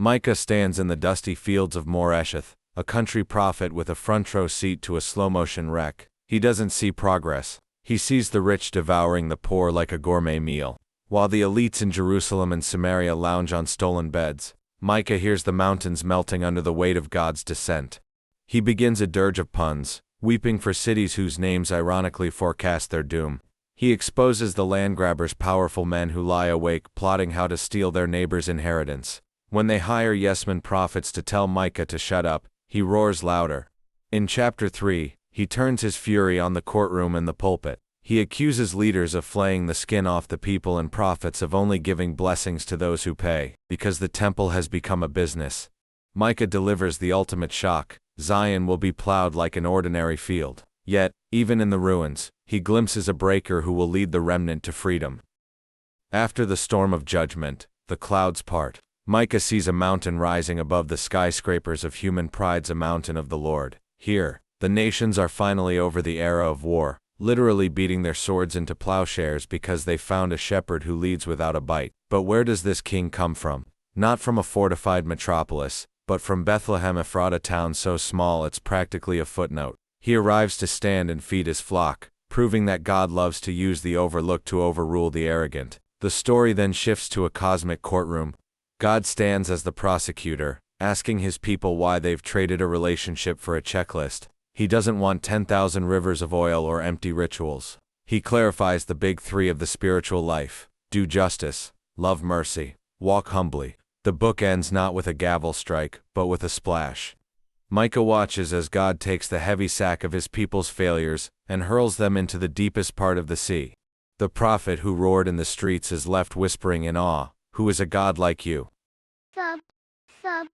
Micah stands in the dusty fields of Moresheth, a country prophet with a front-row seat to a slow-motion wreck. He doesn't see progress. He sees the rich devouring the poor like a gourmet meal. While the elites in Jerusalem and Samaria lounge on stolen beds, Micah hears the mountains melting under the weight of God's descent. He begins a dirge of puns, weeping for cities whose names ironically forecast their doom. He exposes the land-grabbers, powerful men who lie awake plotting how to steal their neighbor's inheritance. When they hire yes-men prophets to tell Micah to shut up, he roars louder. In chapter 3, he turns his fury on the courtroom and the pulpit. He accuses leaders of flaying the skin off the people and prophets of only giving blessings to those who pay, because the temple has become a business. Micah delivers the ultimate shock. Zion will be plowed like an ordinary field. Yet, even in the ruins, he glimpses a breaker who will lead the remnant to freedom. After the storm of judgment, the clouds part. Micah sees a mountain rising above the skyscrapers of human pride's a mountain of the Lord. Here, the nations are finally over the era of war, literally beating their swords into plowshares because they found a shepherd who leads without a bite. But where does this king come from? Not from a fortified metropolis, but from Bethlehem Ephrata, town so small it's practically a footnote. He arrives to stand and feed his flock, proving that God loves to use the overlooked to overrule the arrogant. The story then shifts to a cosmic courtroom. God stands as the prosecutor, asking his people why they've traded a relationship for a checklist. He doesn't want 10,000 rivers of oil or empty rituals. He clarifies the big three of the spiritual life: do justice, love mercy, walk humbly. The book ends not with a gavel strike, but with a splash. Micah watches as God takes the heavy sack of his people's failures and hurls them into the deepest part of the sea. The prophet who roared in the streets is left whispering in awe, "Who is a God like you?" Subscribe.